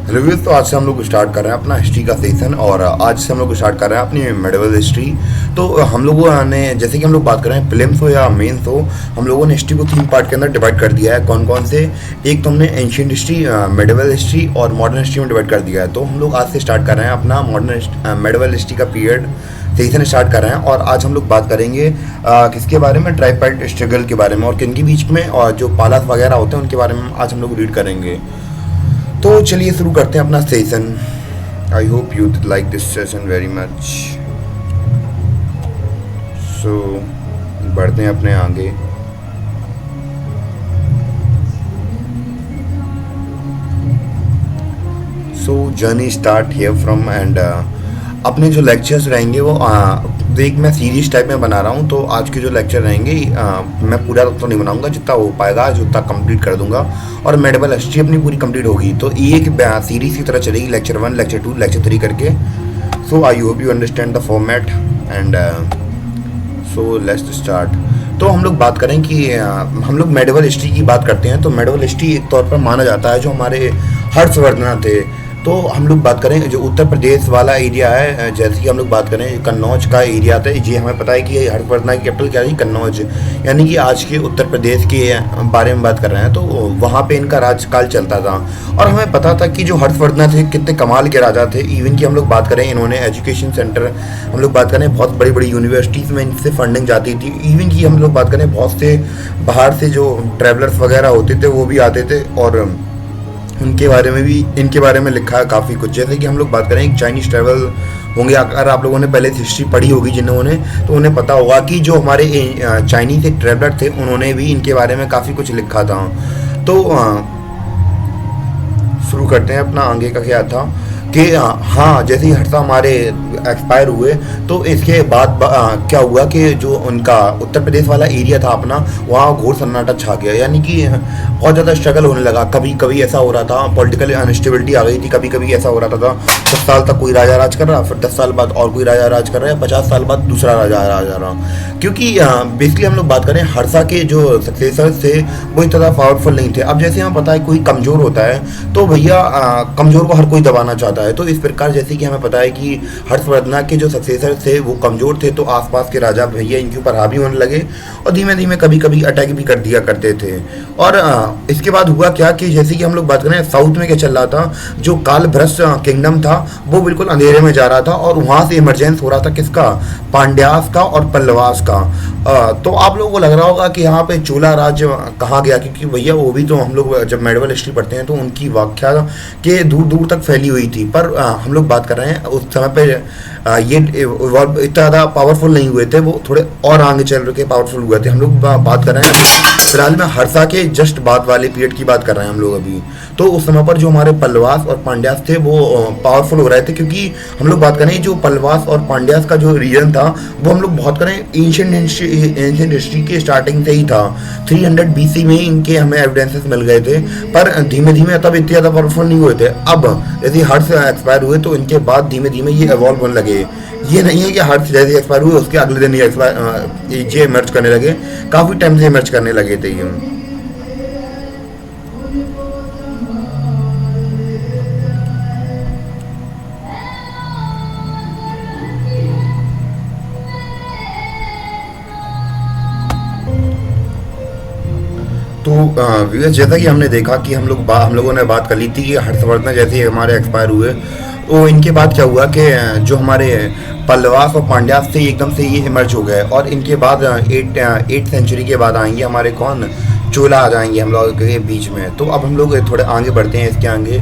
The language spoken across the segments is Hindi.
रिव्यूज तो आज से हम लोग स्टार्ट कर रहे हैं अपना हिस्ट्री का सेशन। और आज से हम लोग स्टार्ट कर रहे हैं अपनी मेडिवल हिस्ट्री। तो हम लोगों ने जैसे कि हम लोग बात कर रहे हैं प्रीलिम्स हो या मेंस हो, हम लोगों ने हिस्ट्री को 3 पार्ट के अंदर डिवाइड कर दिया है। कौन कौन से? एक तो हमने एंशिएंट हिस्ट्री, मेडिवल हिस्ट्री और मॉडर्न हिस्ट्री में डिवाइड कर दिया है। तो हम लोग आज से स्टार्ट कर रहे हैं अपना मॉडर्न मेडिवल हिस्ट्री का पीरियड सेशन स्टार्ट कर रहे हैं। और आज हम लोग बात करेंगे किसके बारे में? ट्राइपाइट स्ट्रगल के बारे में और किन के बीच में, और जो पालास वगैरह होते हैं उनके बारे में आज हम लोग रीड करेंगे। तो चलिए शुरू करते हैं अपना session. I hope you like this session very much. So बढ़ते हैं अपने आगे। So journey start here from and अपने जो लेक्चर्स रहेंगे वो एक मैं सीरीज टाइप में बना रहा हूँ। तो आज के जो लेक्चर रहेंगे मैं पूरा तो नहीं बनाऊंगा, जितना हो पाएगा आज उतना कंप्लीट कर दूंगा। और मेडिवल हिस्ट्री अपनी पूरी कंप्लीट होगी। तो ये एक सीरीज की तरह चलेगी, लेक्चर 1, लेक्चर 2, लेक्चर 3 करके। So I hope you understand the format and so let's start. तो हम लोग बात करें कि हम लोग मेडिवल हिस्ट्री की बात करते हैं। तो मेडिवल हिस्ट्री एक तौर पर माना जाता है जो हमारे हर्षवर्धन थे। तो हम लोग बात करें जो उत्तर प्रदेश वाला एरिया है, जैसे कि हम लोग बात करें कन्नौज का एरिया था। जी हमें पता है कि हर्षवर्धन की कैपिटल क्या है? कन्नौज, यानी कि आज के उत्तर प्रदेश के बारे में बात कर रहे हैं। तो वहाँ पे इनका राजकाल चलता था। और हमें पता था कि जो हर्षवर्धन थे कितने कमाल के राजा थे। इवन कि हम लोग बात करें इन्होंने एजुकेशन सेंटर, हम लोग बात करें बहुत बड़ी बड़ी यूनिवर्सिटीज़ में इनसे फंडिंग जाती थी। इवन कि हम लोग बात करें बहुत से बाहर से जो ट्रैवलर्स वगैरह होते थे वो भी आते थे। और उनके बारे में भी, इनके बारे में लिखा है काफ़ी कुछ। जैसे कि हम लोग बात करें एक चाइनीज़ ट्रैवल होंगे, अगर आप लोगों ने पहले हिस्ट्री पढ़ी होगी जिन्होंने, तो उन्हें पता होगा कि जो हमारे चाइनीज़ एक ट्रैवलर थे उन्होंने भी इनके बारे में काफ़ी कुछ लिखा था। तो शुरू करते हैं अपना आगे का क्या था कि हाँ, जैसे ही हर्षा हमारे एक्सपायर हुए तो इसके बाद क्या हुआ कि जो उनका उत्तर प्रदेश वाला एरिया था अपना, वहाँ घोर सन्नाटा छा गया। यानी कि बहुत ज़्यादा स्ट्रगल होने लगा। कभी कभी ऐसा हो रहा था, पॉलिटिकल अनस्टेबिलिटी आ गई थी। कभी कभी ऐसा हो रहा था 10 साल तक कोई राजा राज कर रहा, फिर 10 साल बाद और कोई राजा राज कर रहा है, 50 साल बाद दूसरा राजा राज आ रहा। क्योंकि बेसिकली हम लोग बात करें हर्षा के जो सक्सेसर्स थे वो इतना ज़्यादा पावरफुल नहीं थे। अब जैसे हमें पता है कोई कमज़ोर होता है तो भैया कमज़ोर को हर कोई दबाना चाहता है। तो इस प्रकार जैसे कि हमें पता है कि हर्षवर्धन के जो सक्सेसर थे वो कमज़ोर थे, तो आसपास के राजा भैया इनके ऊपर हावी होने लगे और धीमे धीमे कभी कभी अटैक भी कर दिया करते थे। और इसके बाद हुआ क्या कि जैसे कि हम लोग बात करें साउथ में क्या चल रहा था, जो कालभ्रष्ट किंगडम था वो बिल्कुल अंधेरे में जा रहा था। और वहाँ से इमरजेंस हो रहा था किसका? पांड्यास का और पल्लवास का। तो आप लोगों को लग रहा होगा कि यहाँ पे चोला राज्य कहाँ गया, क्योंकि भैया वो भी तो हम लोग जब मेडिवल हिस्ट्री पढ़ते हैं तो उनकी व्याख्या के दूर दूर तक फैली हुई थी। पर हम लोग बात कर रहे हैं उस समय पे ये इतना ज़्यादा पावरफुल नहीं हुए थे, वो थोड़े और आगे चल के पावरफुल हुए थे। हम लोग बात कर रहे हैं फिलहाल में हर्षा के जस्ट बाद वाले पीरियड की बात कर रहे हैं हम लोग अभी। तो उस समय पर जो हमारे पल्लवास और पांड्यास थे वो पावरफुल हो रहे थे, क्योंकि हम लोग बात करें जो पल्लवास और पांड्यास का जो रीजन था वो हम लोग बहुत करें एंशिएंट हिस्ट्री के स्टार्टिंग से ही था। 300 BC में इनके हमें एविडेंसेस मिल गए थे, पर धीमे धीमे तब इतने ज़्यादा पावरफुल नहीं हुए थे। अब जैसे हर्ष एक्सपायर हुए तो इनके बाद धीमे धीमे ये एवॉल्व होने लगे। ये नहीं है कि हर्ष जैसे एक्सपायर हुए उसके अगले दिन ये इमर्ज करने लगे, काफ़ी टाइम से इमर्ज करने लगे थे ये। तो व्यूअर्स, जैसा कि हमने देखा कि हम लोगों ने बात कर ली थी कि हर्षवर्धन जैसे हमारे एक्सपायर हुए तो इनके बाद क्या हुआ कि जो हमारे पल्लवास और पांड्यास थे एकदम से ये इमर्ज हो गए। और इनके बाद 8th सेंचुरी के बाद आएंगे हमारे कौन? चोला आ जाएंगे हम लोग के बीच में। तो अब हम लोग थोड़े आगे बढ़ते हैं इसके आगे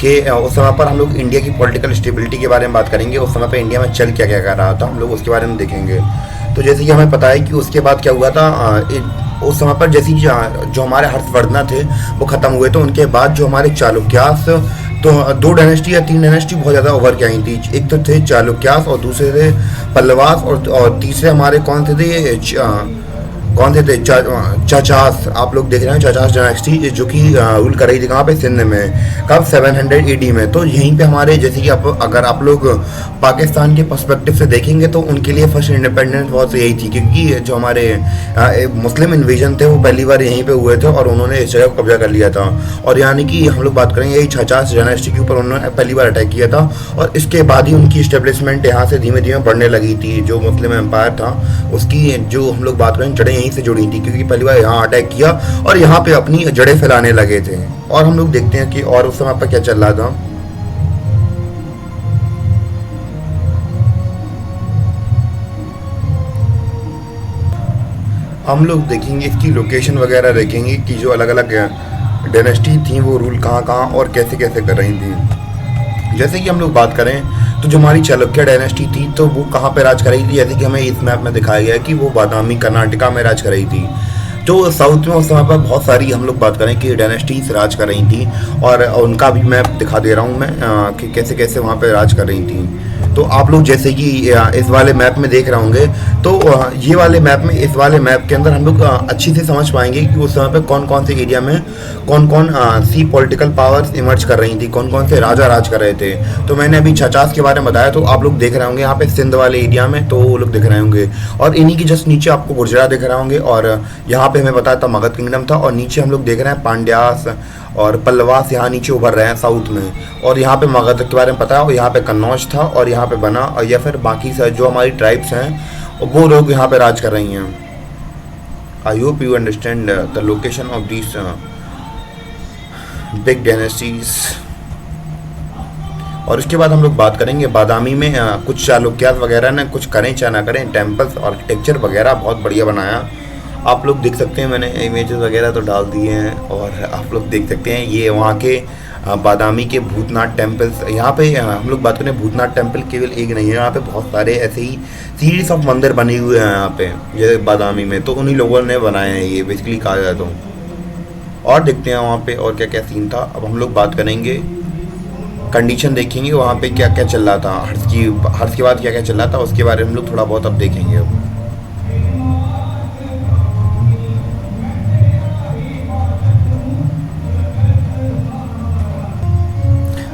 कि उस समय पर हम लोग इंडिया की पॉलिटिकल स्टेबिलिटी के बारे में बात करेंगे। उस समय पर इंडिया में चल क्या क्या कर रहा था हम लोग उसके बारे में देखेंगे। तो जैसे कि हमें पता है कि उसके बाद क्या हुआ था, उस समय पर जैसे जो हमारे हर्षवर्धन थे वो ख़त्म हुए, तो उनके बाद जो हमारे चालुक्यास, तो 2 डायनेस्टी या 3 डायनेस्टी बहुत ज़्यादा उभर के आई थी। एक तो थे चालुक्यास और दूसरे थे पल्लवास और तीसरे हमारे कौन थे? कौन से थे, चचास, आप लोग देख रहे हैं चचास डायनेस्टी जो कि रूल कर रही थी कहाँ पे, सिंध में, कब 700 AD में। तो यहीं पे हमारे, जैसे कि आप अगर आप लोग पाकिस्तान के पर्सपेक्टिव से देखेंगे तो उनके लिए फर्स्ट इंडिपेंडेंस वॉर यही थी, क्योंकि जो हमारे मुस्लिम इन्वेजन थे वो पहली बार यहीं पे हुए थे और उन्होंने इस जगह को कब्जा कर लिया था। और यानी कि हम लोग बात करेंगे यही चचास डायनेस्टी के ऊपर उन्होंने पहली बार अटैक किया था, और इसके बाद ही उनकी स्टेब्लिशमेंट यहाँ से धीमे धीमे बढ़ने लगी थी। जो मुस्लिम एम्पायर था उसकी जो हम लोग बात करें जड़ें यहीं से जुड़ी थी, क्योंकि पहली बार यहाँ अटैक किया और यहाँ पे अपनी जड़ें फैलाने लगे थे। और हम लोग देखते हैं कि और उस समय पर क्या चल रहा था। हम लोग देखेंगे इसकी लोकेशन वगैरह, देखेंगे कि जो अलग अलग डायनेस्टी थी वो रूल कहाँ कहाँ और कैसे कैसे कर रही थी। जैसे कि हम लोग बात करें तो जो हमारी चालुक्य डायनेस्टी थी तो वो कहाँ पे राज कर रही थी, जैसे कि हमें इस मैप में दिखाया गया है कि वो बादामी कर्नाटका में राज कर रही थी। तो साउथ में उस समय पर बहुत सारी हम लोग बात करें कि डायनेस्टीज राज कर रही थी, और उनका भी मैप दिखा दे रहा हूँ मैं कि कैसे कैसे वहाँ पे राज कर रही थी। तो आप लोग जैसे कि इस वाले मैप में देख रहे होंगे, तो ये वाले मैप में, इस वाले मैप के अंदर हम लोग अच्छी से समझ पाएंगे कि उस समय पे कौन कौन से एरिया में कौन कौन सी पॉलिटिकल पावर्स इमर्ज कर रही थी, कौन कौन से राजा राज कर रहे थे। तो मैंने अभी छचास के बारे में बताया, तो आप लोग देख रहे होंगे यहाँ पे सिंध वाले एरिया में, तो वो लोग दिख रहे होंगे, और इन्हीं की जस्ट नीचे आपको गुर्जरा दिख रहे होंगे, और यहाँ पे हमें बताया था मगध किंगडम था, और नीचे हम लोग देख रहे हैं पांड्यास और पल्लवास यहाँ नीचे उभर रहे हैं साउथ में। और यहाँ पे मगध के बारे में पता है, और यहाँ पे कन्नौज था, और यहाँ पे बना, और या फिर बाकी जो हमारी ट्राइब्स हैं वो लोग यहाँ पे राज कर रही हैं। आई hope you understand the location of this big dynasties. और उसके बाद हम लोग बात करेंगे बादामी में कुछ चालुक्यास वगैरह ने कुछ करें चाहे ना करें, टेम्पल्स आर्किटेक्चर वगैरह बहुत बढ़िया बनाया। आप लोग देख सकते हैं, मैंने इमेजेस वगैरह तो डाल दिए हैं, और आप लोग देख सकते हैं ये वहाँ के बादामी के भूतनाथ टेम्पल्स। यहाँ पे हम लोग बात करें भूतनाथ टेम्पल केवल एक नहीं है, यहाँ पे बहुत सारे ऐसे ही सीरीज ऑफ मंदिर बने हुए हैं यहाँ पे ये बादामी में, तो उन्हीं लोगों ने बनाए हैं ये बेसिकली कहा जाए तो। और देखते हैं वहाँ पे और क्या क्या सीन था। अब हम लोग बात करेंगे, कंडीशन देखेंगे वहाँ पे क्या क्या चल रहा था, हर्ष के बाद क्या क्या चल रहा था उसके बारे में हम लोग थोड़ा बहुत अब देखेंगे। अब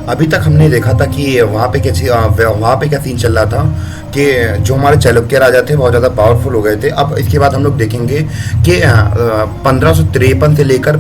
अभी तक हमने देखा था कि वहाँ पे क्या सीन चल रहा था कि जो हमारे चालुक्य राजा थे बहुत ज़्यादा पावरफुल हो गए थे। अब इसके बाद हम लोग देखेंगे कि 1553 से लेकर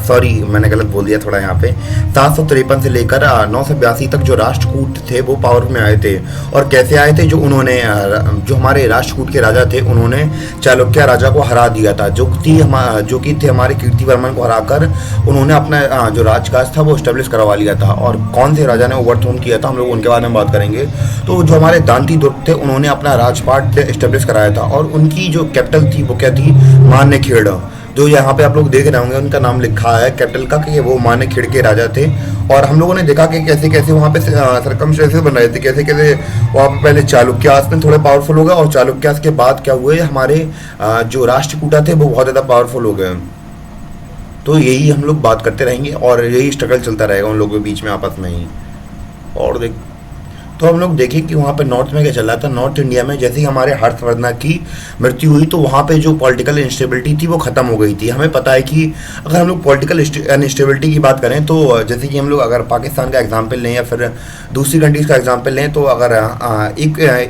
सॉरी मैंने गलत बोल दिया थोड़ा, यहाँ पे 753 से लेकर 982 तक जो राष्ट्रकूट थे वो पावर में आए थे। और कैसे आए थे, जो हमारे राष्ट्रकूट के राजा थे उन्होंने चालुक्य राजा को हरा दिया था, जो कि थे हमारे कीर्तिवर्मन को हराकर उन्होंने अपना जो राजकाज था वो स्टेब्लिश करवा लिया था। और कौन से राजा ने ओवरथ्रोन किया था हम लोग उनके बारे में बात करेंगे। तो जो हमारे दांती दुर्ग थे उन्होंने अपना राजपाट स्टेब्लिश कराया था, और उनकी जो कैपिटल थी वो क्या थी, मान्यखेड़। जो यहाँ पे आप लोग देख रहे होंगे उनका नाम लिखा है कैपिटल का कि वो मान्यखेड़ के राजा थे। और हम लोगों ने देखा कि कैसे कैसे वहाँ पे सर्कमस्टेंसेस बन रहे थे, कैसे कैसे वहाँ पे पहले चालुक्यास में थोड़े पावरफुल हो गए, और चालुक्यास के बाद क्या हुए, हमारे जो राष्ट्रकूटा थे वो बहुत ज़्यादा पावरफुल हो गए। तो यही हम लोग बात करते रहेंगे और यही स्ट्रगल चलता रहेगा उन लोगों के बीच में आपस में ही। और तो हम लोग देखें कि वहाँ पे नॉर्थ में क्या चल रहा था। नॉर्थ इंडिया में जैसे ही हमारे हर्षवर्धन की मृत्यु हुई तो वहाँ पे जो पॉलिटिकल इंस्टेबिलिटी थी वो ख़त्म हो गई थी। हमें पता है कि अगर हम लोग पॉलिटिकल इंस्टेबिलिटी की बात करें तो जैसे कि हम लोग अगर पाकिस्तान का एग्जांपल लें या फिर दूसरी कंट्रीज़ का एग्जांपल लें, तो अगर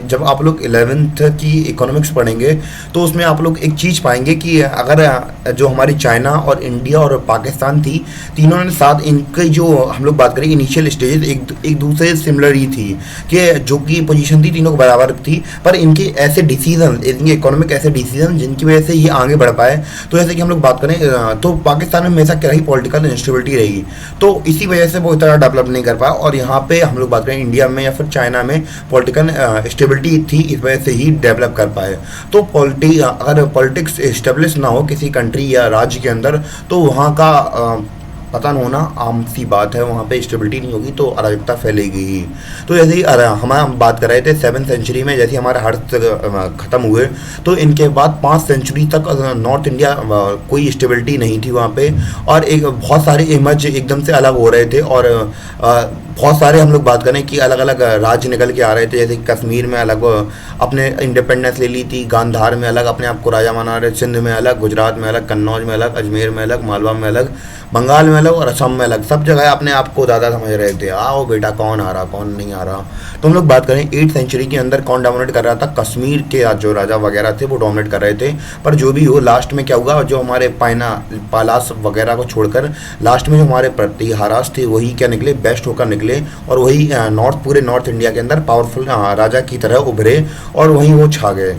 जब आप लोग 11th की इकोनॉमिक्स पढ़ेंगे तो उसमें आप लोग एक चीज़ पाएंगे कि अगर जो हमारी चाइना और इंडिया और पाकिस्तान थी, तीनों ने साथ, इनके जो हम लोग बात करें इनिशियल स्टेजेस एक दूसरे से सिमिलर ही थी, कि जो की पोजीशन थी तीनों को बराबर थी, पर इनके ऐसे डिसीजन, इनके इकोनॉमिक ऐसे डिसीजन जिनकी वजह से ये आगे बढ़ पाए। तो जैसे कि हम लोग बात करें तो पाकिस्तान में हमेशा क्या रही, पॉलिटिकल इंस्टेबिलिटी रही, तो इसी वजह से वो इतना डेवलप नहीं कर पाया। और यहाँ पे हम लोग बात करें इंडिया में या फिर चाइना में पॉलिटिकल स्टेबिलिटी थी, इस वजह से ही डेवलप कर पाए। तो अगर पॉलिटिक्स स्टेब्लिश ना हो किसी कंट्री या राज्य के अंदर तो वहाँ का पतन होना आम सी बात है, वहाँ पे स्टेबिलिटी नहीं होगी तो अराजकता फैलेगी ही। तो जैसे ही हम बात कर रहे थे 7th सेंचुरी में, जैसे हमारे हर्ष ख़त्म हुए तो इनके बाद 5 सेंचुरी तक नॉर्थ इंडिया कोई स्टेबिलिटी नहीं थी वहाँ पे, और एक बहुत सारे इमेज एकदम से अलग हो रहे थे। और बहुत सारे हम लोग बात करें कि अलग अलग राज्य निकल के आ रहे थे, जैसे कि कश्मीर में अलग अपने इंडिपेंडेंस ले ली थी, गांधार में अलग अपने आप को राजा माना रहे, सिंध में अलग, गुजरात में अलग, कन्नौज में अलग, अजमेर में अलग, मालवा में अलग, बंगाल में अलग और असम में अलग, सब जगह अपने आप को दादा समझ रहे थे। आओ बेटा कौन आ रहा कौन नहीं आ रहा। तो हम लोग बात करें 8th सेंचुरी के अंदर कौन डोमिनेट कर रहा था, कश्मीर के जो राजा वगैरह थे वो डोमिनेट कर रहे थे। पर जो भी हो लास्ट में क्या हुआ, जो हमारे पालास वगैरह को छोड़कर लास्ट में जो हमारे प्रतिहारास थे वही क्या निकले, बेस्ट होकर निकले और वही पूरे नॉर्थ इंडिया के अंदर पावरफुल राजा की तरह उभरे और वहीं वो छा गए।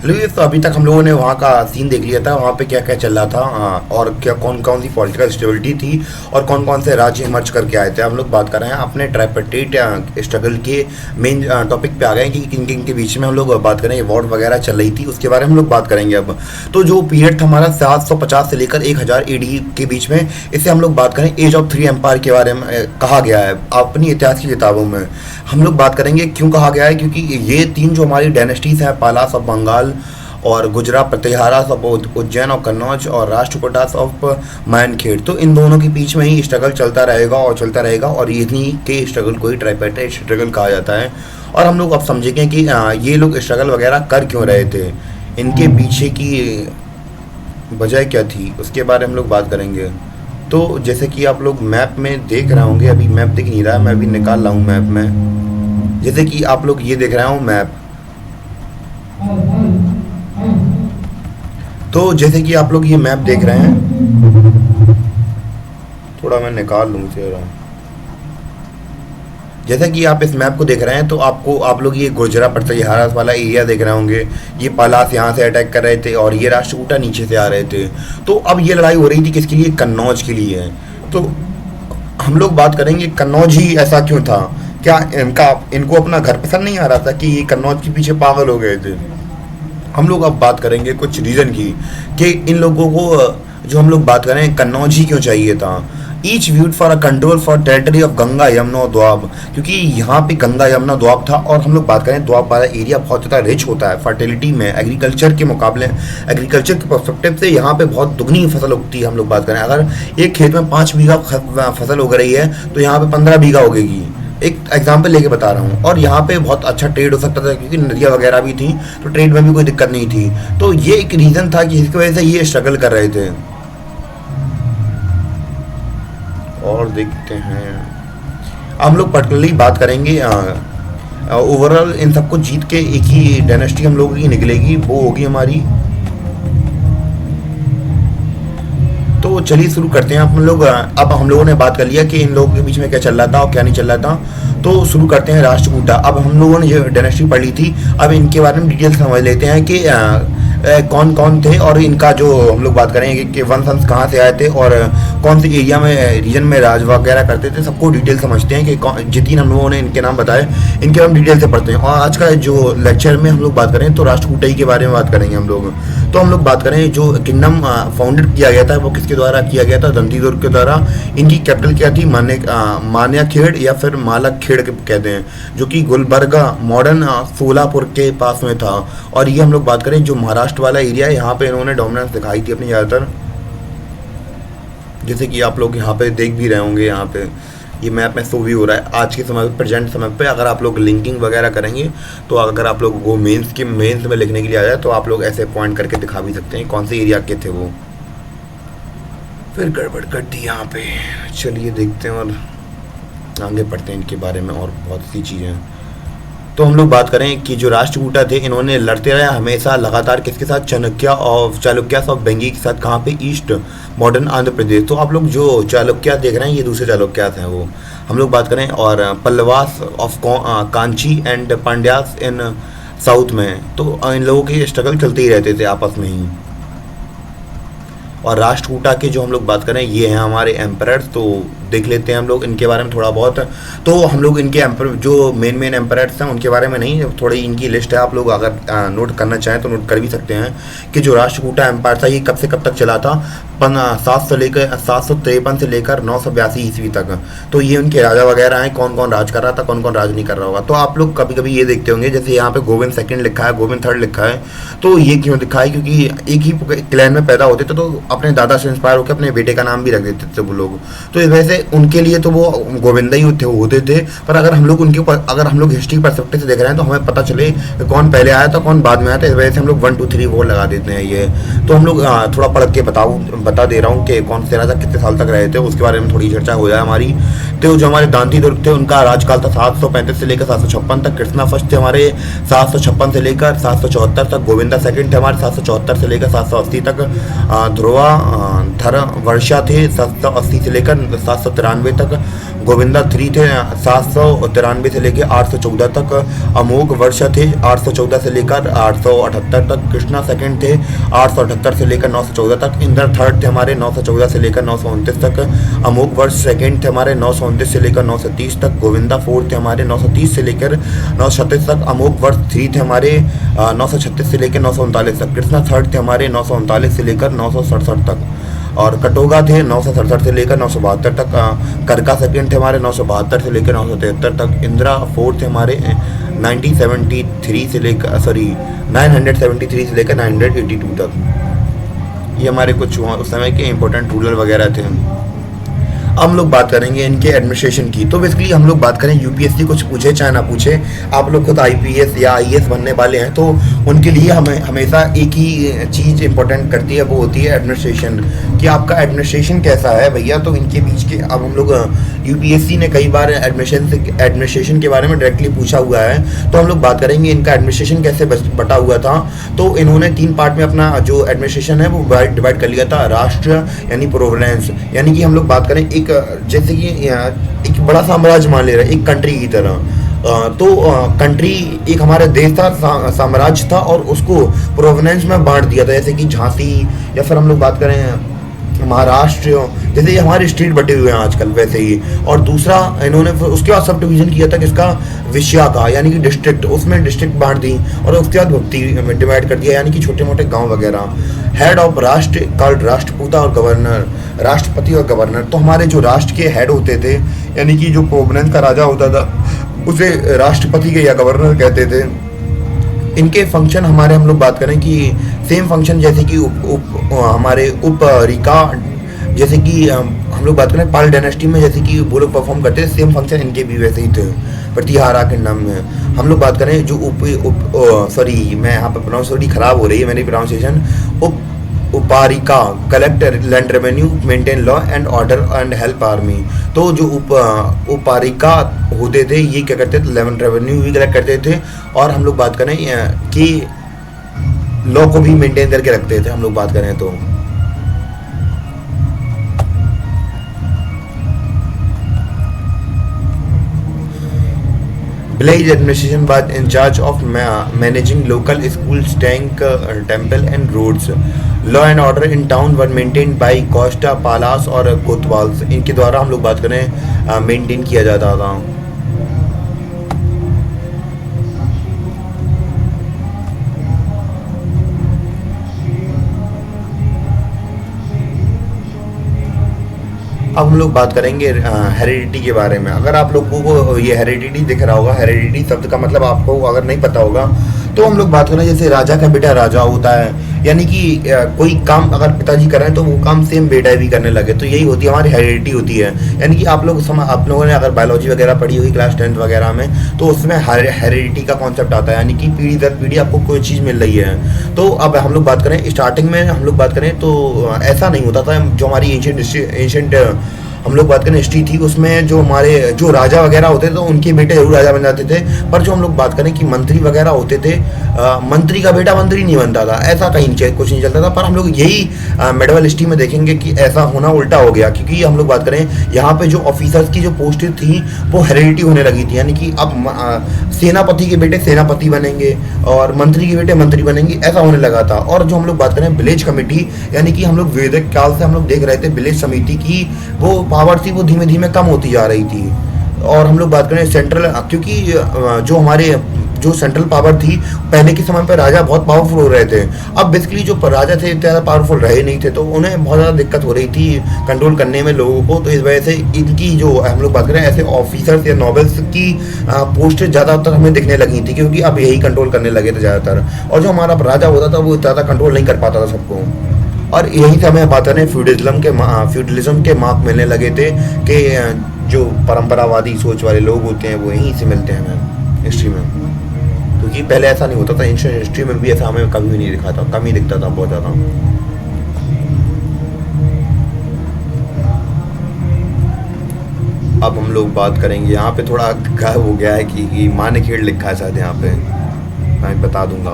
तो अभी तक हम लोगों ने वहाँ का सीन देख लिया था, वहाँ पे क्या क्या चल रहा था और क्या कौन कौन सी पॉलिटिकल स्टेबिलिटी थी और कौन कौन से राज्य इमर्ज करके आए थे। हम लोग बात कर रहे हैं अपने ट्राइपेटेट स्ट्रगल के मेन टॉपिक पे आ गए कि किन किन के बीच में हम लोग बात करें, वॉर वगैरह चल रही थी, उसके बारे में हम लोग बात करेंगे अब। तो जो पीरियड था हमारा 750 से लेकर 1000 AD के बीच में, इससे हम लोग बात करें एज ऑफ 3 एम्पायर के बारे में कहा गया है अपनी इतिहास की किताबों में। हम लोग बात करेंगे क्यों कहा गया है, क्योंकि ये 3 जो हमारी डायनेस्टीज हैं, पालास ऑफ बंगाल और गुजरात प्रतिहारास ऑफ उज्जैन और कन्नौज और राष्ट्रकूटास ऑफ मायनखेड़, तो इन दोनों के बीच में ही स्ट्रगल चलता रहेगा और चलता रहेगा और इन्हीं के स्ट्रगल को ही ट्राइपेटेट स्ट्रगल कहा जाता है। और हम लोग अब समझेंगे कि ये लोग स्ट्रगल वगैरह कर क्यों रहे थे, इनके पीछे की वजह क्या थी, उसके बारे में हम लोग बात करेंगे। तो जैसे कि आप लोग मैप में देख रहे होंगे, अभी मैप दिख नहीं रहा है, मैं अभी निकाल रहा हूँ मैप में। जैसे कि आप लोग ये देख रहे हो मैप, तो जैसे कि आप लोग ये मैप देख रहे हैं, थोड़ा मैं निकाल लूँ इसे। जैसा कि आप इस मैप को देख रहे हैं तो आप लोग ये गुजरात प्रतिहारास वाला एरिया देख रहे होंगे, ये पालास यहाँ से अटैक कर रहे थे और ये राष्ट्रकूटा नीचे से आ रहे थे। तो अब ये लड़ाई हो रही थी किसके लिए, कन्नौज के लिए। तो हम लोग बात करेंगे कन्नौज ही ऐसा क्यों था, क्या इनको अपना घर पसंद नहीं आ रहा था कि ये कन्नौज के पीछे पागल हो गए थे। हम लोग अब बात करेंगे कुछ रीज़न की कि इन लोगों को जो हम लोग बात करें कन्नौज ही क्यों चाहिए था। Each viewed for a control for territory of Ganga Yamuna और दोआब, क्योंकि यहाँ पे गंगा यमुना दोआब था। और हम लोग बात करें दोआब वाला एरिया बहुत ज़्यादा रिच होता है फर्टिलिटी में, एग्रीकल्चर के मुकाबले, एग्रीकल्चर के पर्सपेक्टिव से यहाँ पे बहुत दुगनी फसल उगती है। हम लोग बात करें अगर एक खेत में 5 बीघा फसल उग रही है तो यहाँ पे 15 बीघा उगेगी, एक एग्जाम्पल लेके बता रहा हूँ। और यहाँ पे बहुत अच्छा ट्रेड हो सकता था क्योंकि नदियाँ वगैरह भी थी, तो ट्रेड में भी कोई दिक्कत नहीं थी। तो ये एक रीज़न था कि जिसकी वजह से ये स्ट्रगल कर रहे थे। और देखते हैं हम लोग पर्टिकुलरली बात करेंगे ओवरऑल इन सबको जीत के एक ही डायनेस्टी हम लोगों की निकलेगी, वो होगी हमारी। तो चलिए शुरू करते हैं हम लोग। अब हम लोगों ने बात कर लिया कि इन लोगों के बीच में क्या चल रहा था और क्या नहीं चल रहा था। तो शुरू करते हैं राष्ट्रकूटा। अब हम लोगों ने जो डायनेस्टी पढ़ ली थी, अब इनके बारे में डिटेल समझ लेते हैं कि कौन कौन थे और इनका जो हम लोग बात करेंगे कि वंश कहाँ से आए थे और कौन से एरिया में रीजन में राज वगैरह करते थे, सबको डिटेल समझते हैं कि जितनी हम लोगों ने इनके नाम बताए इनके हम डिटेल से पढ़ते हैं। और आज का जो लेक्चर में हम लोग बात करें तो राष्ट्रकूटा ही के बारे में बात करेंगे हम लोग। तो हम लोग बात करें जो किंगडम फाउंडेड किया गया था वो किसके द्वारा किया गया था, दंतीदुर्ग के द्वारा। इनकी कैपिटल क्या थी, मान्याखेड़ या फिर मालकखेड़ कहते हैं, जो कि गुलबर्गा मॉडर्न सोलापुर के पास में था। और ये हम लोग बात करें जो महाराष्ट्र वाला एरिया है, यहाँ पे इन्होंने डोमिनेंस दिखाई थी अपनी ज़्यादातर, जैसे कि आप लोग यहाँ पे देख भी रहे होंगे। यहाँ पे ये मैप में शो भी हो रहा है आज के समय प्रेजेंट समय पे। अगर आप लोग लिंकिंग वगैरह करेंगे तो अगर आप लोग वो मेंस में लिखने के लिए आ जाए तो आप लोग ऐसे पॉइंट करके दिखा भी सकते हैं कौन से एरिया के थे वो। फिर गड़बड़ कर दी यहाँ पे। चलिए देखते हैं और आगे बढ़ते हैं इनके बारे में और बहुत सी चीज़ें। तो हम लोग बात करें कि जो राष्ट्रकूटा थे इन्होंने लड़ते रहे हमेशा लगातार किसके साथ, चालुक्यास ऑफ बेंगी के साथ। कहाँ पे, ईस्ट मॉडर्न आंध्र प्रदेश। तो आप लोग जो चालुक्यास देख रहे हैं ये दूसरे चालुक्यास हैं वो हम लोग बात करें। और Pallavas of Kanchi and Pandyas in south में। तो इन लोगों के स्ट्रगल चलते ही रहते थे आपस में ही। और राष्ट्रकूटा के जो हम लोग बात करें ये हैं हमारे एम्परर्स। तो देख लेते हैं हम लोग इनके बारे में थोड़ा बहुत। तो हम लोग इनके जो मेन एम्परर्स हैं उनके बारे में नहीं, थोड़ी इनकी लिस्ट है, आप लोग अगर नोट करना चाहें तो नोट कर भी सकते हैं कि जो राष्ट्रकूटा एम्पायर था ये कब से कब तक चला था, 753 से लेकर 982 ईस्वी तक। तो ये उनके राजा वगैरह हैं, कौन कौन राज कर रहा था, कौन कौन राज नहीं कर रहा होगा। तो आप लोग कभी कभी ये देखते होंगे जैसे यहाँ पे गोविंद सेकंड लिखा है, गोविंद थर्ड लिखा है। तो ये क्यों लिखा है, क्योंकि एक ही क्लैन में पैदा होते थे तो अपने दादा से इंस्पायर होकर अपने बेटे का नाम भी रख देते थे वो लोग। तो इस वजह से उनके लिए तो वो गोविंदा ही होते थे। पर अगर हम लोग उनके ऊपर, अगर हम लोग हिस्ट्री परस्पेक्टिव से देख रहे हैं तो हमें पता चले कि कौन पहले आया था कौन बाद में आया था, इस वजह से हम लोग 1 2 3 4 लगा देते हैं। ये तो हम लोग थोड़ा पढ़ के बता दे रहा हूँ कि कौन से राजा कितने साल तक रहे थे, उसके बारे में थोड़ी चर्चा हो जाए हमारी। तो जो हमारे दांती दुर्ग थे उनका राजकाल था 735 से लेकर 756 तक। कृष्णा फर्स्ट थे हमारे 756 से लेकर 774 तक। गोविंदा सेकंड थे हमारे 774 से लेकर 780 तक। ध्रुवा धर वर्षा थे 780 से लेकर 793 तक। गोविंदा 3 थे 793 से लेकर 814 तक। अमोघ वर्षा थे 814 से लेकर 878 तक। कृष्णा सेकंड थे 878 से लेकर 914 तक। इंद्र थर्ड थे हमारे 914 से लेकर 929 तक। अमोघ वर्ष सेकंड थे हमारे 929 से लेकर 930 तक। गोविंदा फोर्थ थे हमारे 930 से लेकर 936 तक। अमोघ वर्ष 3 थे हमारे 936 से लेकर 939 तक। कृष्णा थर्ड थे हमारे 939 से लेकर 967 तक। और कटोगा थे 967 से लेकर 972 तक। करका सेकंड थे हमारे 972 से लेकर 973 तक। इंदिरा फोर्थ थे हमारे 973 से लेकर 973 से लेकर 982 तक। ये हमारे कुछ उस समय के इंपॉर्टेंट रूलर वगैरह थे। अब हम लोग बात करेंगे इनके एडमिनिस्ट्रेशन की। तो बेसिकली हम लोग बात करें, यूपीएससी कुछ पूछे चाहे ना पूछे, आप लोग खुद आईपीएस या आईएएस बनने वाले हैं तो उनके लिए हमें हमेशा एक ही चीज़ इंपॉर्टेंट करती है, वो होती है एडमिनिस्ट्रेशन, कि आपका एडमिनिस्ट्रेशन कैसा है भैया। तो इनके बीच के अब हम लोग, यूपीएससी ने कई बार एडमिनिस्ट्रेशन के बारे में डायरेक्टली पूछा हुआ है, तो हम लोग बात करेंगे इनका एडमिनिस्ट्रेशन कैसे बटा हुआ था। तो इन्होंने 3 पार्ट में अपना जो एडमिनिस्ट्रेशन है वो डिवाइड कर लिया था। राष्ट्र यानी प्रोविडेंस, यानी कि हम लोग बात करें जैसे कि एक बड़ा साम्राज्य मान ले रहे हैं, एक कंट्री की तरह। तो कंट्री एक हमारा देश था, साम्राज्य था, और उसको प्रोविडेंस में बांट दिया था, जैसे कि झांसी, या फिर हम लोग बात करें महाराष्ट्र, जैसे ये हमारे स्टेट बटे हुए हैं आजकल वैसे ही। और दूसरा इन्होंने फिर उसके बाद सब डिवीजन किया था किसका, विषया का, यानी कि डिस्ट्रिक्ट, उसमें डिस्ट्रिक्ट बांट दी, और उसके बाद भक्ति में डिवाइड कर दिया, यानी कि छोटे मोटे गांव वगैरह। हेड ऑफ राष्ट्र कॉल्ड राष्ट्रपूता और गवर्नर, राष्ट्रपति और गवर्नर। तो हमारे जो राष्ट्र के हेड होते थे, यानी कि जो प्रोविडेंस का राजा होता था उसे राष्ट्रपति के या गवर्नर कहते थे। इनके फंक्शन हमारे हम लोग बात करें कि सेम फंक्शन जैसे कि हमारे उपरिका, जैसे कि हम लोग बात करें पाल डायनेस्टी में जैसे कि वो लोग परफॉर्म करते थे, सेम फंक्शन इनके भी वैसे ही थे। प्रतिहारा के नाम में हम लोग बात करें जो सॉरी मैं यहाँ पर प्रोनाउंस थोड़ी खराब हो रही है मेरी pronunciation. Uparika collector land revenue, maintain law and order and help army. तो जो उपारिका होते थे ये क्या करते थे, लैंड रेवेन्यू भी कलेक्ट करते थे, और हम लोग बात करें कि लॉ को भी मेंटेन करके रखते थे। हम लोग बात करें तो village administration was in charge of managing local schools, tank, temple and roads. Law and order in town were maintained by कोस्टा, पालास और कोतवाल्स। इनके द्वारा हम लोग बात करें मेंटेन किया जाता था। अब हम लोग बात करेंगे हेरिडिटी के बारे में। अगर आप लोगों को ये हेरिडिटी दिख रहा होगा, हेरिडिटी शब्द का मतलब आपको अगर नहीं पता होगा तो हम लोग बात करें जैसे राजा का बेटा राजा होता है, यानी कि कोई काम अगर पिताजी कर रहे हैं तो वो काम सेम बेटा भी करने लगे, तो यही होती है हमारी हेरिडिटी होती है। यानी कि आप लोगों ने अगर बायोलॉजी वगैरह पढ़ी होगी क्लास 10th वगैरह में, तो उसमें हेरिडिटी का कॉन्सेप्ट आता है, यानी कि पीढ़ी दर पीढ़ी आपको कोई चीज़ मिल रही है। तो अब हम लोग बात करें स्टार्टिंग में, हम लोग बात करें तो ऐसा नहीं होता था। जो हमारी एंशेंट हम लोग बात करें हिस्ट्री थी, उसमें जो हमारे जो राजा वगैरह होते थे तो उनके बेटे जरूर राजा बन जाते थे, पर जो हम लोग बात करें कि मंत्री वगैरह होते थे, मंत्री का बेटा मंत्री नहीं बनता था, ऐसा कहीं कुछ नहीं चलता था। पर हम लोग यही मेडिवल हिस्ट्री में देखेंगे कि ऐसा होना उल्टा हो गया, क्योंकि हम लोग बात करें यहाँ पे जो ऑफिसर्स की जो पोस्ट थी वो हेरिडिटी होने लगी थी, यानी कि अब सेनापति के बेटे सेनापति बनेंगे और मंत्री के बेटे मंत्री बनेंगे, ऐसा होने लगा था। और जो हम लोग बात करें विलेज कमेटी, यानी कि हम लोग वैदिक काल से हम लोग देख रहे थे विलेज समिति की वो पावर थी वो धीमे धीमे कम होती जा रही थी। और हम लोग बात करें सेंट्रल, क्योंकि जो हमारे जो सेंट्रल पावर थी पहले के समय पर राजा बहुत पावरफुल हो रहे थे, अब बेसिकली जो राजा थे इतने ज़्यादा पावरफुल रहे नहीं थे, तो उन्हें बहुत ज़्यादा दिक्कत हो रही थी कंट्रोल करने में लोगों को। तो इस वजह से इनकी जो हम लोग बात करें ऐसे ऑफिसर्स या नॉवेल्स की पोस्ट ज़्यादातर हमें दिखने लगी थी, क्योंकि अब यही कंट्रोल करने लगे थे ज़्यादातर। और जो हमारा राजा होता था वो ज़्यादा कंट्रोल नहीं कर पाता था सबको। और यहीं से हमें बात करें फ्यूडलिज्म के मार्क मिलने लगे थे कि जो परंपरावादी सोच वाले लोग होते हैं वो यहीं से मिलते हैं हमें हिस्ट्री में, क्योंकि पहले ऐसा नहीं होता था। एंशिएंट हिस्ट्री में भी ऐसा हमें कभी भी नहीं दिखा था, कम ही दिखता था बहुत ज़्यादा। अब हम लोग बात करेंगे, यहाँ पे थोड़ा गायब हो गया है कि मानेखेड़ लिखा है शायद यहाँ पे, मैं बता दूंगा।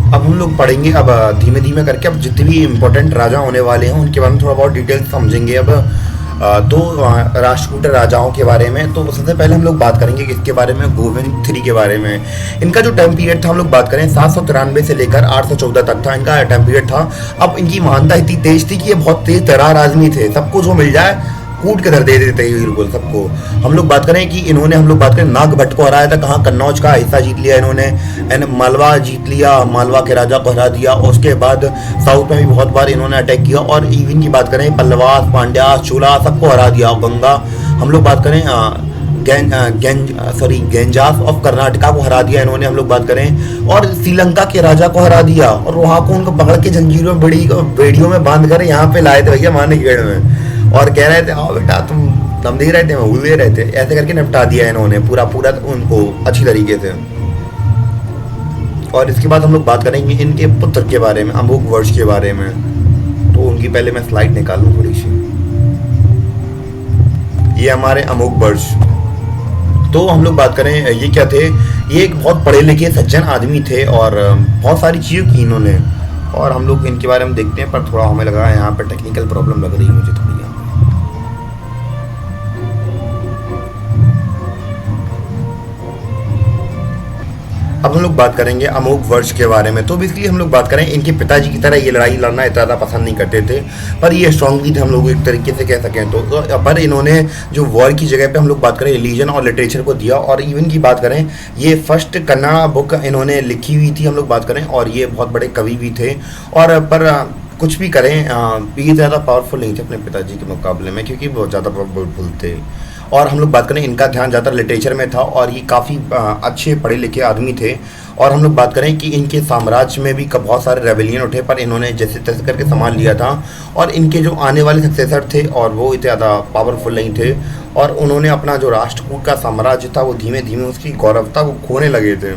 अब हम लोग पढ़ेंगे अब धीमे धीमे करके, अब जितने भी इम्पोर्टेंट राजा होने वाले हैं उनके बारे में थोड़ा बहुत डिटेल समझेंगे। अब तो राष्ट्रकूट राजाओं के बारे में तो सबसे पहले हम लोग बात करेंगे किसके बारे में, गोविंद थ्री के बारे में। इनका जो टाइम पीरियड था हम लोग बात करें 793 से लेकर 814 तक था इनका टाइम पीरियड था। अब इनकी महानता इतनी तेज थी कि ये बहुत तेज तर्रार आदमी थे, सबको जो मिल जाए कूट के धर दे देते हैं बिल्कुल सबको। हम लोग बात करें कि इन्होंने, हम लोग बात करें नागभट्ट को हराया था, कहाँ, कन्नौज का हिस्सा जीत लिया इन्होंने, एंड मालवा जीत लिया, मालवा के राजा को हरा दिया। और उसके बाद साउथ में भी बहुत बार इन्होंने अटैक किया, और इवन की बात करें पल्लवास, पांड्या, चोला सबको हरा दिया। गंगा, हम लोग बात करें गेंजास ऑफ कर्नाटका को हरा दिया इन्होंने, हम लोग बात करें। और श्रीलंका के राजा को हरा दिया, और वहाँ को उनको पकड़ के जंजीरों में बेड़ियों में बांध कर यहाँ पे लाए थे भैया मानेखेड़ में, और कह रहे थे आओ बेटा तुम दम दे रहे थे, हुए रहे थे, ऐसे करके निपटा दिया इन्होंने पूरा उनको अच्छी तरीके से। और इसके बाद हम लोग बात करेंगे इनके पुत्र के बारे में, अमोघ वर्ष के बारे में। तो उनकी पहले मैं स्लाइड निकालूं थोड़ी सी, ये हमारे अमोघ वर्ष। तो हम लोग बात करें ये क्या थे, ये एक बहुत पढ़े लिखे सज्जन आदमी थे और बहुत सारी चीज़ें की इन्होंने। और हम लोग इनके बारे में देखते हैं, पर थोड़ा हमें लगा यहाँ पर टेक्निकल प्रॉब्लम लग रही है मुझे थोड़ी। अब हम लोग बात करेंगे अमोघ वर्ष के बारे में। तो बेसिकली हम लोग बात करें, इनके पिताजी की तरह ये लड़ाई लड़ना इतना ज़्यादा पसंद नहीं करते थे, पर ये स्ट्रॉन्ग भी थे हम लोग एक तरीके से कह सकें तो। पर इन्होंने जो वॉर की जगह पे हम लोग बात करें रिलीजन और लिटरेचर को दिया। और इवन की बात करें, ये फर्स्ट कन्नड़ा बुक इन्होंने लिखी हुई थी हम लोग बात करें, और ये बहुत बड़े कवि भी थे। और पर कुछ भी करें, ये ज़्यादा पावरफुल नहीं थे अपने पिताजी के मुकाबले में, क्योंकि बहुत ज़्यादा पावरफुल थे। और हम लोग बात करें, इनका ध्यान ज़्यादातर लिटरेचर में था, और ये काफ़ी अच्छे पढ़े लिखे आदमी थे। और हम लोग बात करें कि इनके साम्राज्य में भी बहुत सारे रेवेलियन उठे, पर इन्होंने जैसे तैसे करके संभाल लिया था। और इनके जो आने वाले सक्सेसर थे, और वो इतने ज़्यादा पावरफुल नहीं थे, और उन्होंने अपना जो राष्ट्रकूट का साम्राज्य था वो धीमे धीमे उसकी गौरवता को खोने लगे थे।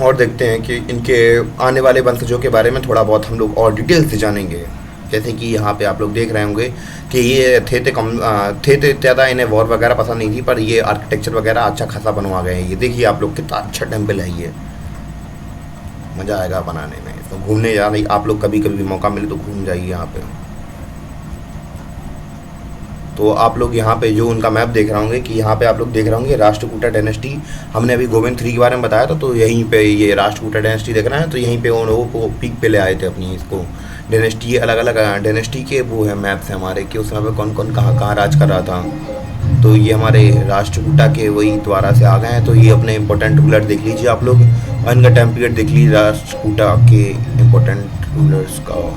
और देखते हैं कि इनके आने वाले वंशजों के बारे में थोड़ा बहुत हम लोग और डिटेल से जानेंगे। जैसे कि यहाँ पे आप लोग देख रहे होंगे कि ये थे ज़्यादा इन्हें वॉर वगैरह पसंद नहीं थी, पर ये आर्किटेक्चर वगैरह अच्छा खासा बनवा गए हैं। ये देखिए आप लोग, कितना अच्छा टेम्पल है, ये मज़ा आएगा बनाने में। तो घूमने जा रही आप लोग, कभी कभी मौका मिले तो घूम जाइए यहाँ पे। तो आप लोग यहाँ पे जो उनका मैप देख रहे होंगे कि यहाँ पे आप लोग देख रहे होंगे राष्ट्रकूटा डायनेस्टी। हमने अभी गोविंद थ्री के बारे में बताया था, तो यहीं पे ये राष्ट्रकूटा डायनेस्टी देख रहे हैं, तो यहीं पे उन लोगों को पीक पे ले आए थे अपनी इसको डायनेस्टी। अलग अलग डायनेस्टी के वो है मैप्स हैं हमारे, कि उस समय पे कौन कौन कहाँ कहाँ राज कर रहा था। तो ये हमारे राष्ट्रकूटा के वही द्वारा से आ गए हैं। तो ये अपने इंपॉर्टेंट रूलर देख लीजिए आप लोग, और इनका टाइम पीरियड देख लीजिए राष्ट्रकूटा के इंपॉर्टेंट रूलर्स का।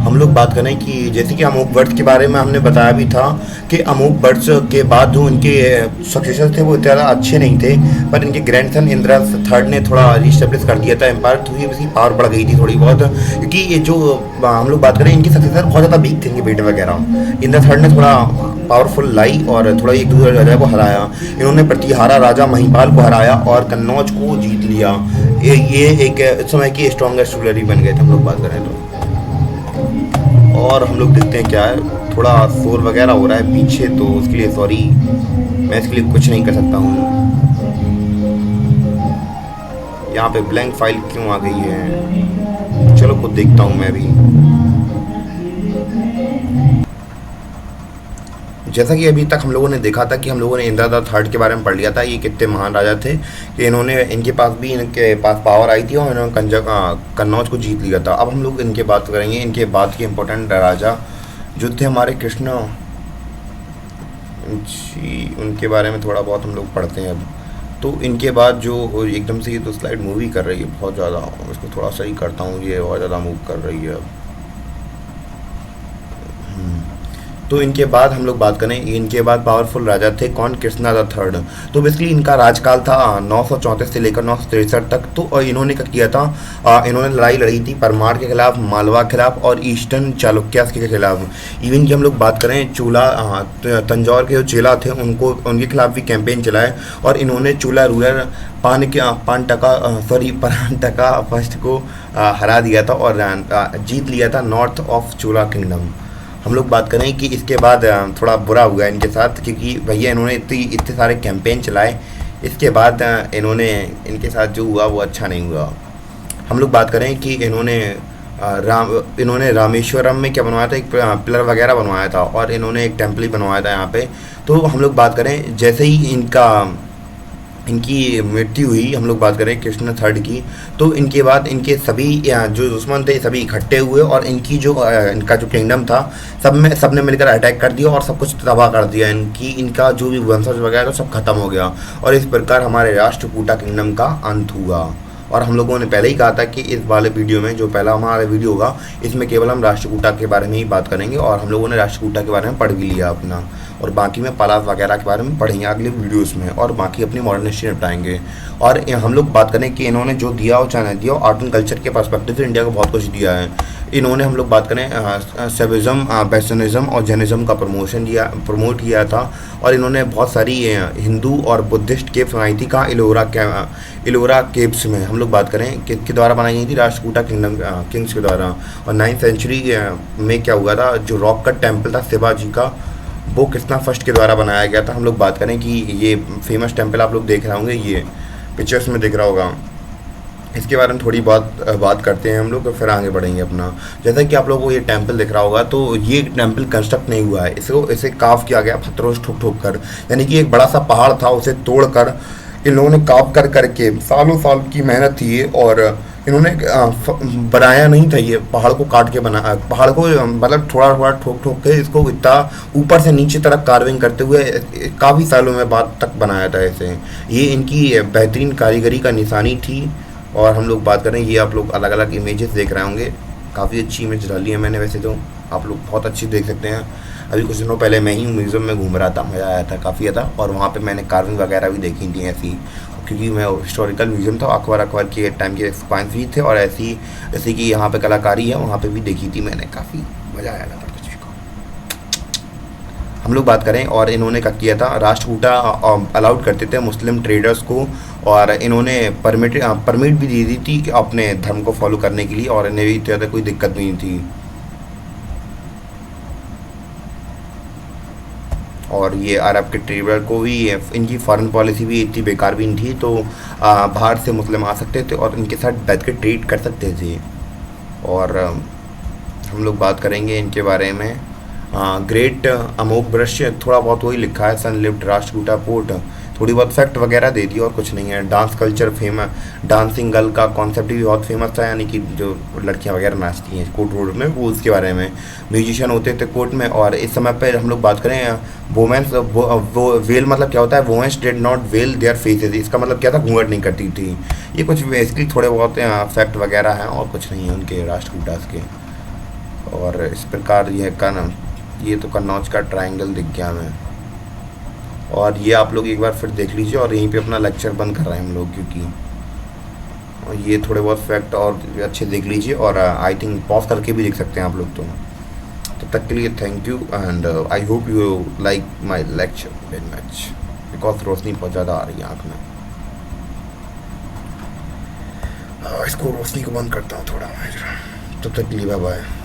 हम लोग बात करें कि जैसे कि अमोघ वर्ष के बारे में हमने बताया भी था कि अमोघ वर्ष के बाद जो इनके सक्सेसर थे वो ज़्यादा अच्छे नहीं थे, पर इनके ग्रैंडसन इंद्र थर्ड ने थोड़ा रिस्टेब्लिश कर दिया था एम्पायर, तो ये इसकी पावर बढ़ गई थी थोड़ी बहुत। क्योंकि ये जो हम लोग बात करें, इनके सक्सेसर बहुत ज़्यादा वीक थे, इनके बेटे वगैरह। इंद्र थर्ड ने थोड़ा पावरफुल लाई और थोड़ा एक दूसरे राजा को हराया। इन्होंने प्रतिहारा राजा महिपाल को हराया और कन्नौज को जीत लिया। ये एक समय की स्ट्रॉन्गेस्ट रूलर ही बन गए थे हम लोग बात करें तो। और हम लोग देखते हैं क्या है, थोड़ा शोर वगैरह हो रहा है पीछे, तो उसके लिए सॉरी, मैं इसके लिए कुछ नहीं कर सकता हूँ। यहाँ पे ब्लैंक फाइल क्यों आ गई है, चलो खुद देखता हूँ मैं भी। जैसा कि अभी तक हम लोगों ने देखा था कि हम लोगों ने इंद्र थर्ड के बारे में पढ़ लिया था, ये कितने महान राजा थे कि इनके पास पावर आई थी और इन्होंने कन्नौज को जीत लिया था। अब हम लोग इनके बात करेंगे, इनके बाद के इम्पोर्टेंट राजा जो थे हमारे कृष्ण जी, उनके बारे में थोड़ा बहुत हम लोग पढ़ते हैं अब। तो इनके बाद जो एकदम से ये तो स्लाइड मूवी कर रही है बहुत ज़्यादा, इसको थोड़ा सा ही करता हूँ, ये बहुत ज़्यादा मूव कर रही है अब। तो इनके बाद हम लोग बात करें, इनके बाद पावरफुल राजा थे कौन, कृष्णा द थर्ड। तो बेसिकली इनका राजकाल था 934 से लेकर 963 तक। तो इन्होंने क्या किया था, इन्होंने लड़ाई लड़ी थी परमार के खिलाफ, मालवा के खिलाफ और ईस्टर्न चालुक्यास के खिलाफ। इवन की हम लोग बात करें चूला, तंजौर के जो चेला थे उनको, उनके खिलाफ भी कैंपेन चलाए और इन्होंने चूला रूलर पान टका फर्स्ट को हरा दिया था और जीत लिया था नॉर्थ ऑफ चोला किंगडम। हम लोग बात करें कि इसके बाद थोड़ा बुरा हुआ इनके साथ, क्योंकि भैया इन्होंने इतने सारे कैंपेन चलाए, इसके बाद इनके साथ जो हुआ वो अच्छा नहीं हुआ। हम लोग बात करें कि इन्होंने रामेश्वरम में क्या बनवाया था, एक पिलर वगैरह बनवाया था और इन्होंने एक टेम्पल ही बनवाया था यहाँ पे। तो हम लोग बात करें जैसे ही इनकी मृत्यु हुई, हम लोग बात करें कृष्ण थर्ड की, तो इनके बाद इनके सभी जो दुश्मन थे सभी इकट्ठे हुए और इनका जो किंगडम था सबने मिलकर अटैक कर दिया और सब कुछ तबाह कर दिया। इनका जो भी वंशज वगैरह था सब खत्म हो गया और इस प्रकार हमारे राष्ट्रकूटा किंगडम का अंत हुआ। और हम लोगों ने पहले ही कहा था कि इस वाले वीडियो में, जो पहला हमारा वीडियो होगा, इसमें केवल हम राष्ट्रकूटा के बारे में ही बात करेंगे और हम लोगों ने राष्ट्रकूटा के बारे में पढ़ भी लिया अपना, और बाकी में पलास वगैरह के बारे में पढ़ेंगे अगले वीडियोस में और बाकी अपनी मॉडर्न हिस्ट्री निपटाएंगे। और हम लोग बात करें कि इन्होंने जो दिया वो चाइना दिया, आर्ट एंड कल्चर के पर्सपेक्टिव से इंडिया को बहुत कुछ दिया है इन्होंने। हम लोग बात करें सेविज्म, वेस्टर्निज्म और जैनिज्म का प्रमोट किया था और इन्होंने बहुत सारी हिंदू और बुद्धिस्ट केव्स बनाई थी। कहाँ, इलोरा केव्स में। हम लोग बात करें किसके द्वारा बनाई गई थी, राष्ट्रकूटा किंग्स के द्वारा। और 9th सेंचुरी में क्या हुआ था, जो रॉक कट टेम्पल था शिवाजी का, वो कृष्णा फर्स्ट के द्वारा बनाया गया था। हम लोग बात करें कि ये फेमस टेम्पल आप लोग देख रहे होंगे, ये पिक्चर्स में दिख रहा होगा, इसके बारे में थोड़ी बात करते हैं हम लोग, तो फिर आगे बढ़ेंगे अपना। जैसा कि आप लोगों को ये टेम्पल दिख रहा होगा, तो ये टेम्पल कंस्ट्रक्ट नहीं हुआ है, इसे काव किया गया पत्थरों से ठोक ठोक कर, यानी कि एक बड़ा सा पहाड़ था उसे तोड़कर इन लोगों ने काव कर करके, सालों साल की मेहनत थी और इन्होंने बनाया नहीं था, ये पहाड़ को काट के बना, पहाड़ को मतलब थोड़ा थोड़ा ठोक ठोक के इसको इतना ऊपर से नीचे तरफ कार्विंग करते हुए काफ़ी सालों में बाद तक बनाया था ऐसे। ये इनकी बेहतरीन कारीगरी का निशानी थी। और हम लोग बात करें, ये आप लोग अलग अलग इमेजेस देख रहे होंगे, काफ़ी अच्छी इमेज डाली है मैंने, वैसे तो आप लोग बहुत अच्छी देख सकते हैं। अभी कुछ दिनों पहले मैं ही म्यूज़ियम में घूम रहा था, मज़ा आया था काफ़ी ज़्यादा, और वहाँ पे मैंने कार्विंग वगैरह भी देखी थी ऐसी, क्योंकि मैं हिस्टोरिकल म्यूज़ियम था, अकबर के टाइम के एक्सपांस भी थे और ऐसी जैसे कि यहाँ पे कलाकारी है वहाँ पे भी देखी थी मैंने, काफ़ी मज़ा आया था कुछ को। हम लोग बात करें, और इन्होंने क्या किया था, राष्ट्रकूटा अलाउड करते थे मुस्लिम ट्रेडर्स को, और इन्होंने परमिट भी दी दी थी अपने धर्म को फॉलो करने के लिए, और इन्हें भी ज़्यादा कोई दिक्कत नहीं थी। और ये अरब के ट्रेडर को भी, इनकी फॉरेन पॉलिसी भी इतनी बेकार भी नहीं थी, तो बाहर से मुस्लिम आ सकते थे और इनके साथ बैठ के ट्रेड कर सकते थे। और हम लोग बात करेंगे इनके बारे में, ग्रेट अमोघ दृश्य, थोड़ा बहुत वही लिखा है, सन लिव्ड राष्ट्रकूटा पोर्ट, थोड़ी बहुत फैक्ट वगैरह दे दी और कुछ नहीं है। Dance culture famous, dancing girl का कॉन्सेप्ट भी बहुत फेमस था, यानी कि जो लड़कियां वगैरह नाचती हैं कोर्ट रोड में, वो उसके बारे में म्यूजिशियन होते थे कोर्ट में। और इस समय पर हम लोग बात करें वोमेंस, वो वेल मतलब क्या होता है, women's did not well their faces, इसका मतलब क्या था, घूंघट नहीं करती थी। ये कुछ बेसिकली थोड़े बहुत फैक्ट वगैरह हैं और कुछ नहीं है उनके राष्ट्रकूटास के। और इस प्रकार ये तो कन्नौज का ट्रायंगल दिख गया हमें, और ये आप लोग एक बार फिर देख लीजिए, और यहीं पे अपना लेक्चर बंद कर रहे हैं हम लोग, क्योंकि और ये थोड़े बहुत फैक्ट और अच्छे देख लीजिए, और आई थिंक पॉज करके भी देख सकते हैं आप लोग। तो तब तक के लिए thank you, and I hope you like my lecture very much, because रोशनी बहुत ज़्यादा आ रही है आँख में। इसको रोशनी को बंद करता हूँ थोड़ा, तब तक के लिए बाय बाय।